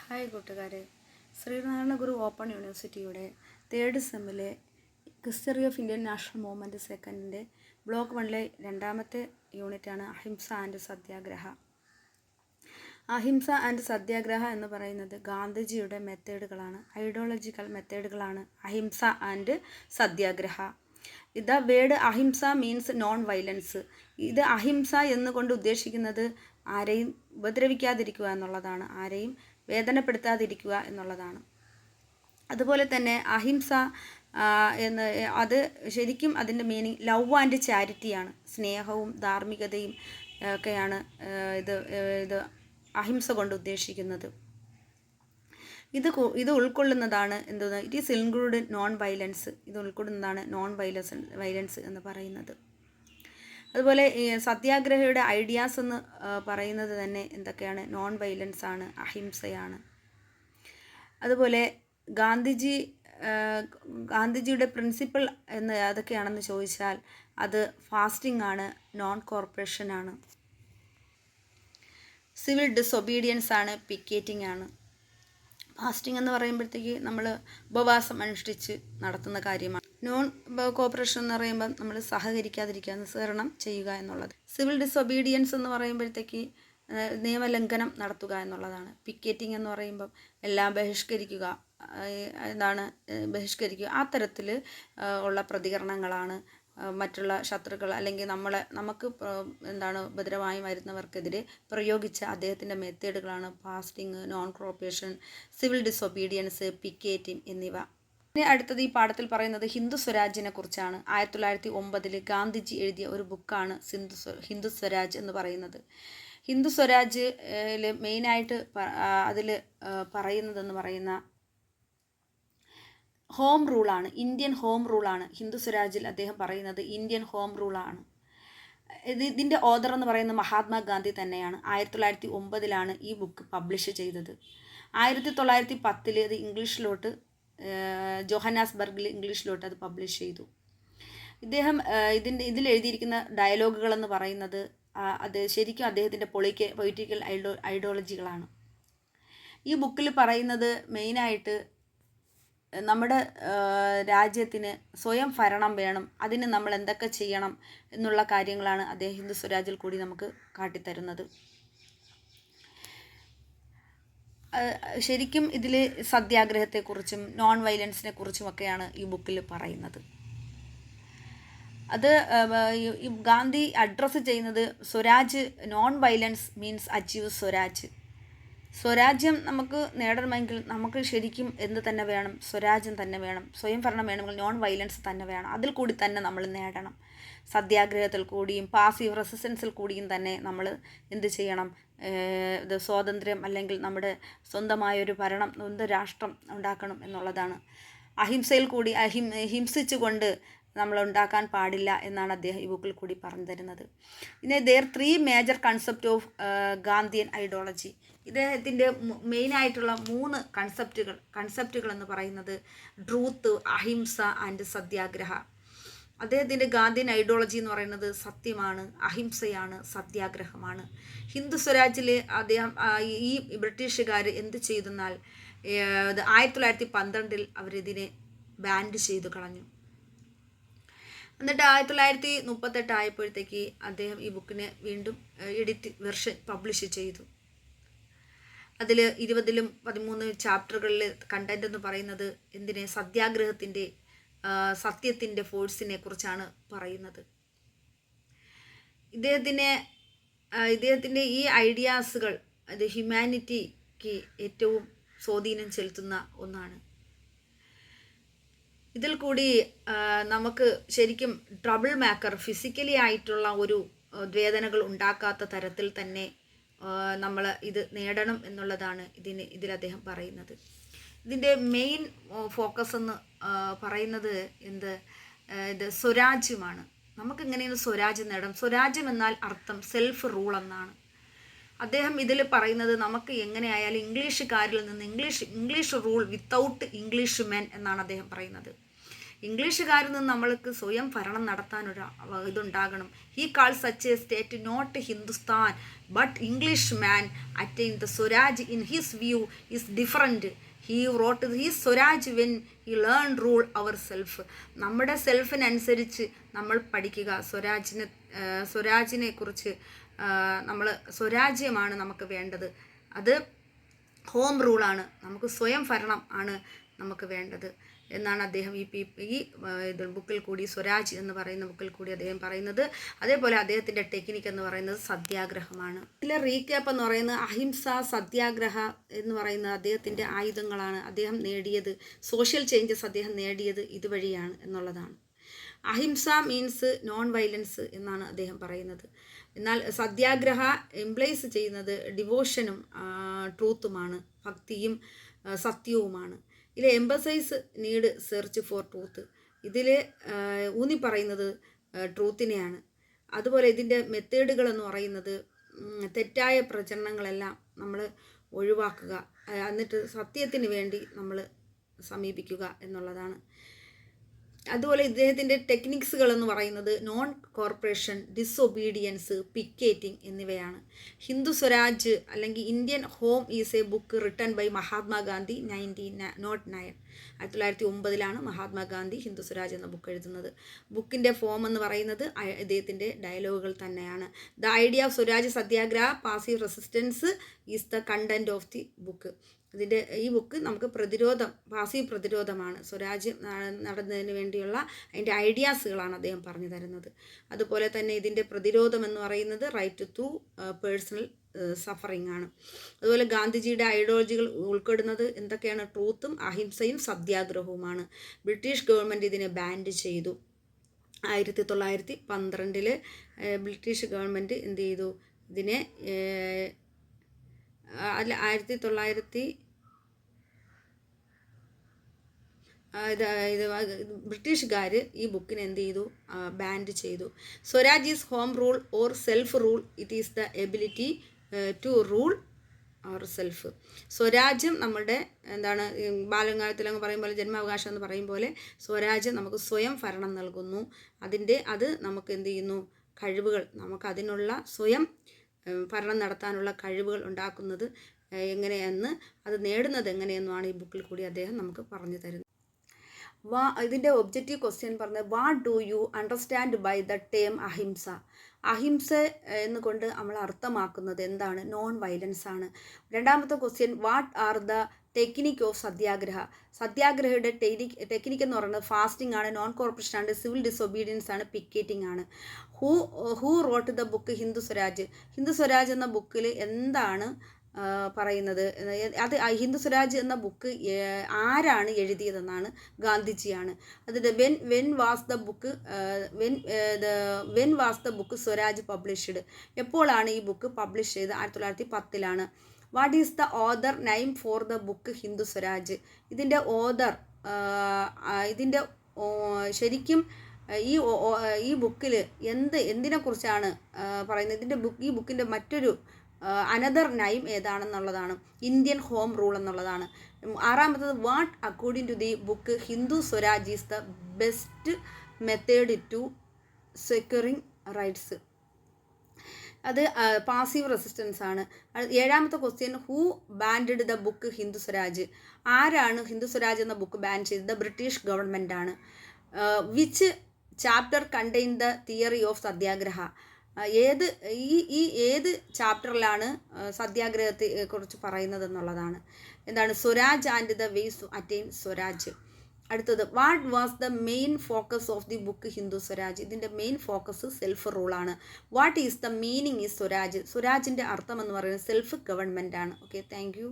Hi കൂട്ടുകാരെ, Sreenarayana Guru open യൂണിവേഴ്സിറ്റിയുടെ third സെമ്മിലെ history of Indian national movement സെക്കൻഡിൻ്റെ ബ്ലോക്ക് 1 രണ്ടാമത്തെ യൂണിറ്റാണ് അഹിംസ ആൻഡ് സത്യാഗ്രഹ. അഹിംസ ആൻഡ് സത്യാഗ്രഹ എന്ന് പറയുന്നത് ഗാന്ധിജിയുടെ മെത്തേഡുകളാണ്, ഐഡിയോളജിക്കൽ മെത്തേഡുകളാണ് ahimsa and satyagraha. The word ahimsa means non violence. ഇത് അഹിംസ എന്നുകൊണ്ട് ഉദ്ദേശിക്കുന്നത് ആരെയും ഉപദ്രവിക്കാതിരിക്കുക എന്നുള്ളതാണ്, ആരെയും വേദനപ്പെടുത്താതിരിക്കുക എന്നുള്ളതാണ്. അതുപോലെ തന്നെ അഹിംസ അത് ശരിക്കും അതിൻ്റെ മീനിങ് ലവ് ആൻഡ് ചാരിറ്റിയാണ്, സ്നേഹവും ധാർമ്മികതയും ഒക്കെയാണ് ഇത് അഹിംസ കൊണ്ട് ഉദ്ദേശിക്കുന്നത്. ഇത് ഉൾക്കൊള്ളുന്നതാണ് എന്താണ്, it is include non violence. ഇത് ഉൾക്കൊള്ളുന്നതാണ് നോൺ വയലൻസ് എന്ന് പറയുന്നത്. അതുപോലെ സത്യാഗ്രഹയുടെ ഐഡിയാസ് എന്ന് പറയുന്നത് തന്നെ എന്തൊക്കെയാണ്, നോൺ വയലൻസ് ആണ്, അഹിംസയാണ്. അതുപോലെ ഗാന്ധിജിയുടെ പ്രിൻസിപ്പിൾ എന്ന് അതൊക്കെയാണെന്ന് ചോദിച്ചാൽ അത് ഫാസ്റ്റിംഗ് ആണ്, നോൺ കോർപ്പറേഷൻ ആണ്, സിവിൽ ഡിസൊബീഡിയൻസ് ആണ്, പിക്കറ്റിംഗ് ആണ്. ഫാസ്റ്റിംഗ് എന്ന് പറയുമ്പോഴത്തേക്ക് നമ്മൾ ഉപവാസം അനുഷ്ഠിച്ച് നടത്തുന്ന കാര്യമാണ്. നോൺ കോപ്പറേഷൻ എന്ന് പറയുമ്പോൾ നമ്മൾ സഹകരിക്കാതിരിക്കുക, നിസ്സഹരണം ചെയ്യുക എന്നുള്ളത്. സിവിൽ ഡിസൊബീഡിയൻസ് എന്ന് പറയുമ്പോഴത്തേക്ക് നിയമലംഘനം നടത്തുക എന്നുള്ളതാണ്. പിക്കറ്റിംഗ് എന്ന് പറയുമ്പം എല്ലാം ബഹിഷ്കരിക്കുക, ബഹിഷ്കരിക്കുക, ആ തരത്തിൽ ഉള്ള പ്രതികരണങ്ങളാണ് മറ്റുള്ള ശത്രുക്കൾ അല്ലെങ്കിൽ നമുക്ക് ഉപദ്രവമായി വരുന്നവർക്കെതിരെ പ്രയോഗിച്ച അദ്ദേഹത്തിൻ്റെ മെത്തേഡുകളാണ് fasting, non cooperation, civil disobedience, picketing എന്നിവ. ഇനി അടുത്തത് ഈ പാഠത്തിൽ പറയുന്നത് ഹിന്ദു സ്വരാജിനെ കുറിച്ചാണ്. 1909 ഗാന്ധിജി എഴുതിയ ഒരു ബുക്കാണ് ഹിന്ദു സ്വരാജ് എന്ന് പറയുന്നത്. ഹിന്ദു സ്വരാജിൽ മെയിനായിട്ട് അതിൽ പറയുന്നതെന്ന് പറയുന്ന ഹോം റൂളാണ്, ഇന്ത്യൻ ഹോം റൂളാണ്. ഹിന്ദു സ്വരാജിൽ അദ്ദേഹം പറയുന്നത് ഇന്ത്യൻ ഹോം റൂളാണ്. ഇതിൻ്റെ ഓഥർ എന്ന് പറയുന്നത് മഹാത്മാഗാന്ധി തന്നെയാണ്. 1909 ഈ ബുക്ക് പബ്ലിഷ് ചെയ്തത്. 1910 ഇത് ഇംഗ്ലീഷിലോട്ട് ജോഹന്നാസ്ബർഗിൽ ഇംഗ്ലീഷിലോട്ട് അത് പബ്ലിഷ് ചെയ്തു. ഇദ്ദേഹം ഇതിൽ എഴുതിയിരിക്കുന്ന ഡയലോഗുകളെന്ന് പറയുന്നത് അത് ശരിക്കും അദ്ദേഹത്തിൻ്റെ പൊളിറ്റിക്കൽ ഐഡിയോളജികളാണ്. ഈ ബുക്കിൽ പറയുന്നത് മെയിനായിട്ട് നമ്മുടെ രാജ്യത്തിന് സ്വയം ഭരണം വേണം, അതിന് നമ്മൾ എന്തൊക്കെ ചെയ്യണം എന്നുള്ള കാര്യങ്ങളാണ് അദ്ദേഹം ഹിന്ദു സ്വരാജിൽ കൂടി നമുക്ക് കാട്ടിത്തരുന്നത്. ശരിക്കും ഇതിൽ സത്യാഗ്രഹത്തെക്കുറിച്ചും നോൺ വയലൻസിനെ കുറിച്ചുമൊക്കെയാണ് ഈ ബുക്കിൽ പറയുന്നത്. അത് ഗാന്ധി അഡ്രസ്സ് ചെയ്യുന്നത് swaraj, non violence means achieve swaraj. സ്വരാജ്യം നമുക്ക് നേടണമെങ്കിൽ നമുക്ക് ശരിക്കും എന്ത് തന്നെ വേണം, സ്വരാജ്യം തന്നെ വേണം. സ്വയം ഭരണം വേണമെങ്കിൽ നോൺ വയലൻസ് തന്നെ വേണം, അതിൽ കൂടി തന്നെ നമ്മൾ നേടണം. സത്യാഗ്രഹത്തിൽ കൂടിയും പാസീവ് റെസിസ്റ്റൻസിൽ കൂടിയും തന്നെ നമ്മൾ എന്ത് ചെയ്യണം, ഇത് സ്വാതന്ത്ര്യം അല്ലെങ്കിൽ നമ്മുടെ സ്വന്തമായൊരു ഭരണം, സ്വന്തം രാഷ്ട്രം ഉണ്ടാക്കണം എന്നുള്ളതാണ്. അഹിംസയിൽ കൂടി ഹിംസിച്ചുകൊണ്ട് നമ്മൾ ഉണ്ടാക്കാൻ പാടില്ല എന്നാണ് അദ്ദേഹം ഈ ബുക്കിൽ കൂടി പറഞ്ഞു തരുന്നത്. പിന്നെ there 3 major concept of Gandhian ideology. ഇദ്ദേഹത്തിൻ്റെ മെയിനായിട്ടുള്ള 3 കൺസെപ്റ്റുകൾ എന്ന് പറയുന്നത് ട്രൂത്ത്, അഹിംസ ആൻഡ് സത്യാഗ്രഹ. അദ്ദേഹത്തിൻ്റെ ഗാന്ധിയൻ ഐഡിയോളജി എന്ന് പറയുന്നത് സത്യമാണ്, അഹിംസയാണ്, സത്യാഗ്രഹമാണ്. ഹിന്ദു സ്വരാജിൽ അദ്ദേഹം ഈ ബ്രിട്ടീഷുകാർ എന്ത് ചെയ്തെന്നാൽ 1912 അവരിതിനെ ബാൻഡ് ചെയ്തു കളഞ്ഞു. എന്നിട്ട് 1938 ആയപ്പോഴത്തേക്ക് അദ്ദേഹം ഈ ബുക്കിനെ വീണ്ടും എഡിറ്റ് വെർഷൻ പബ്ലിഷ് ചെയ്തു. അതിൽ 13 ചാപ്റ്ററുകളിൽ കണ്ടന്റ് എന്ന് പറയുന്നത് എന്തിനെ, സത്യാഗ്രഹത്തിൻ്റെ സത്യത്തിൻ്റെ ഫോഴ്സിനെ കുറിച്ചാണ് പറയുന്നത്. ഇദ്ദേഹത്തിൻ്റെ ഈ ഐഡിയാസുകൾ അത് ഹ്യൂമാനിറ്റിക്ക് ഏറ്റവും സ്വാധീനം ചെലുത്തുന്ന ഒന്നാണ്. ഇതിൽ കൂടി നമുക്ക് ശരിക്കും ട്രബിൾ മേക്കർ, ഫിസിക്കലി ആയിട്ടുള്ള ഒരു വേദനകൾ ഉണ്ടാക്കാത്ത തരത്തിൽ തന്നെ നമ്മൾ ഇത് നേടണം എന്നുള്ളതാണ് ഇതിൽ അദ്ദേഹം പറയുന്നത്. ഇതിൻ്റെ മെയിൻ ഫോക്കസ് എന്ന് പറയുന്നത് ഇത് സ്വരാജ്യമാണ്. നമുക്കെങ്ങനെയാണ് സ്വരാജ്യം നേടാം? സ്വരാജ്യം എന്നാൽ അർത്ഥം സെൽഫ് റൂൾ എന്നാണ്. അദ്ദേഹം ഇതിൽ പറയുന്നത് നമുക്ക് എങ്ങനെയായാലും ഇംഗ്ലീഷുകാരിൽ നിന്ന് English rule without English men എന്നാണ് അദ്ദേഹം പറയുന്നത്. ഇംഗ്ലീഷുകാരിൽ നിന്ന് നമ്മൾക്ക് സ്വയം ഭരണം നടത്താനൊരു ഇതുണ്ടാകണം. He call such a state not Hindustan but English man attain the swaraj in his view is different. He wrote he swaraj when he learn rule our self. നമ്മുടെ സെൽഫിനനുസരിച്ച് നമ്മൾ പഠിക്കുക. സ്വരാജിനെ കുറിച്ച് നമ്മൾ സ്വരാജ്യമാണ് നമുക്ക് വേണ്ടത്. അത് ഹോം റൂളാണ്, നമുക്ക് സ്വയം ഭരണം ആണ് നമുക്ക് വേണ്ടത് എന്നാണ് അദ്ദേഹം ഈ ബുക്കിൽ കൂടി, സ്വരാജ് എന്ന് പറയുന്ന ബുക്കിൽ കൂടി അദ്ദേഹം പറയുന്നത്. അതേപോലെ അദ്ദേഹത്തിൻ്റെ ടെക്നിക്ക് എന്ന് പറയുന്നത് സത്യാഗ്രഹമാണ്. ഇതിലെ റീക്യാപ്പ് എന്ന് പറയുന്നത് അഹിംസ, സത്യാഗ്രഹ എന്ന് പറയുന്ന അദ്ദേഹത്തിൻ്റെ ആയുധങ്ങളാണ്. അദ്ദേഹം നേടിയത് സോഷ്യൽ ചേഞ്ചസ് അദ്ദേഹം നേടിയത് ഇതുവഴിയാണ് എന്നുള്ളതാണ്. അഹിംസ മീൻസ് നോൺ വയലൻസ് എന്നാണ് അദ്ദേഹം പറയുന്നത്. എന്നാൽ സത്യാഗ്രഹ എംപ്ലൈസ് ചെയ്യുന്നത് ഡിവോഷനും ട്രൂത്തുമാണ്, ഭക്തിയും സത്യവുമാണ്. ഇതിൽ emphasises need search for truth. ഇതിൽ ഊന്നി പറയുന്നത് ട്രൂത്തിനെയാണ്. അതുപോലെ ഇതിൻ്റെ മെത്തേഡുകളെന്ന് പറയുന്നത് തെറ്റായ പ്രചരണങ്ങളെല്ലാം നമ്മൾ ഒഴിവാക്കുക, എന്നിട്ട് സത്യത്തിന് വേണ്ടി നമ്മൾ സമീപിക്കുക എന്നുള്ളതാണ്. അതുപോലെ ഇദ്ദേഹത്തിൻ്റെ ടെക്നിക്സുകൾ എന്ന് പറയുന്നത് നോൺ കോർപ്പറേഷൻ, ഡിസൊബീഡിയൻസ്, പിക്കേറ്റിംഗ് എന്നിവയാണ്. ഹിന്ദു സ്വരാജ് അല്ലെങ്കിൽ Indian home is a book written by Mahatma Gandhi 1909 Mahatma Gandhi Hindu Swaraj എന്ന ബുക്ക് എഴുതുന്നത്. ബുക്കിൻ്റെ ഫോം എന്ന് പറയുന്നത് ഇദ്ദേഹത്തിൻ്റെ ഡയലോഗുകൾ തന്നെയാണ്. The idea of Swaraj Satyagraha passive resistance is the content of the book. ഈ ബുക്ക് നമുക്ക് പാസീവ് പ്രതിരോധമാണ്. സ്വരാജ്യം നടന്നതിന് വേണ്ടിയുള്ള അതിൻ്റെ ഐഡിയാസുകളാണ് അദ്ദേഹം പറഞ്ഞു തരുന്നത്. അതുപോലെ തന്നെ ഇതിൻ്റെ പ്രതിരോധം എന്ന് പറയുന്നത് റൈറ്റ് ടു പേഴ്സണൽ സഫറിങ് ആണ്. അതുപോലെ ഗാന്ധിജിയുടെ ഐഡിയോളജികൾ ഉൾപ്പെടുന്നത് എന്തൊക്കെയാണ്? ട്രൂത്തും അഹിംസയും സത്യാഗ്രഹവുമാണ്. ബ്രിട്ടീഷ് ഗവൺമെൻറ് ഇതിനെ ബാൻ ചെയ്തു. 1912 ബ്രിട്ടീഷ് ഗവൺമെൻറ് എന്ത് ചെയ്തു? ഇതിനെ 1900 ബ്രിട്ടീഷുകാർ ഈ ബുക്കിനെ എന്ത് ചെയ്തു? ബാൻ ചെയ്തു. Swaraj is home rule or self rule. It is the ability to rule our self. സ്വരാജ്യം നമ്മളുടെ എന്താണ്, ബാലകാലത്തിലങ്ങ് പറയും പോലെ, ജന്മാവകാശം എന്ന് പറയും പോലെ സ്വരാജ്യം നമുക്ക് സ്വയം ഭരണം നൽകുന്നു. അത് നമുക്ക് എന്ത് ചെയ്യുന്നു? കഴിവുകൾ, നമുക്കതിനുള്ള സ്വയം ഭരണം നടത്താനുള്ള കഴിവുകൾ ഉണ്ടാക്കുന്നത് എങ്ങനെയെന്ന്, അത് നേടുന്നത് എങ്ങനെയെന്നുമാണ് ഈ ബുക്കിൽ കൂടി അദ്ദേഹം നമുക്ക് പറഞ്ഞു തരുന്നത്. ഇതിൻ്റെ ഒബ്ജക്റ്റീവ് ക്വസ്റ്റ്യൻ പറഞ്ഞത് what do you understand by the term ahimsa. Ahimsa എന്നുകൊണ്ട് നമ്മൾ അർത്ഥമാക്കുന്നത് എന്താണ്? നോൺ വയലൻസ് ആണ്. രണ്ടാമത്തെ question what are the technique of satyagraha. സത്യാഗ്രഹയുടെ ടെക്നിക്ക് എന്ന് പറയുന്നത് ഫാസ്റ്റിംഗ് ആണ്, നോൺ കോർപ്പറേഷൻ ആണ്, സിവിൽ ഡിസൊബീഡിയൻസ് ആണ്, പിക്കേറ്റിംഗ് ആണ്. Who wrote the book Hindu Swaraj. Hindu Swaraj എന്ന ബുക്കിൽ എന്താണ് പറയുന്നത്? അത് ഹിന്ദു സ്വരാജ് എന്ന ബുക്ക് ആരാണ് എഴുതിയതെന്നാണ്? ഗാന്ധിജിയാണ്. അതിൻ്റെ when was the book Swaraj published. എപ്പോഴാണ് ഈ ബുക്ക് പബ്ലിഷ് ചെയ്തത്? 1910 what is the other name for the book Hindu Swaraj. ഇതിൻ്റെ ഓദർ, ഇതിൻ്റെ ശരിക്കും ഈ ബുക്കിൽ എന്തിനെക്കുറിച്ചാണ് പറയുന്നത്? ഈ ബുക്കിൻ്റെ മറ്റൊരു അനദർ നൈം ഏതാണെന്നുള്ളതാണ് ഇന്ത്യൻ ഹോം റൂൾ എന്നുള്ളതാണ്. ആറാമത്തത് what according to the book Hindu Swaraj is the best method to securing rights. അത് പാസീവ് റെസിസ്റ്റൻസ് ആണ്. ഏഴാമത്തെ question who banned the book Hindu Swaraj. ആരാണ് ഹിന്ദു സ്വരാജ് എന്ന ബുക്ക് ബാൻ ചെയ്തത്? ബ്രിട്ടീഷ് ഗവൺമെൻറ് ആണ്. Which chapter contain the theory of Satyagraha. ഏത് ചാപ്റ്ററിലാണ് സത്യാഗ്രഹത്തെ കുറിച്ച് പറയുന്നത് എന്നുള്ളതാണ്. എന്താണ്? Swaraj and the ways to attain Swaraj. അടുത്തത് what was the main focus of the book Hindu Swaraj. ഇതിൻ്റെ മെയിൻ ഫോക്കസ് സെൽഫ് റൂളാണ്. What is the meaning is Swaraj. സ്വരാജിൻ്റെ അർത്ഥം എന്ന് പറയുന്നത് സെൽഫ് ഗവൺമെൻറ് ആണ്. Okay, thank U.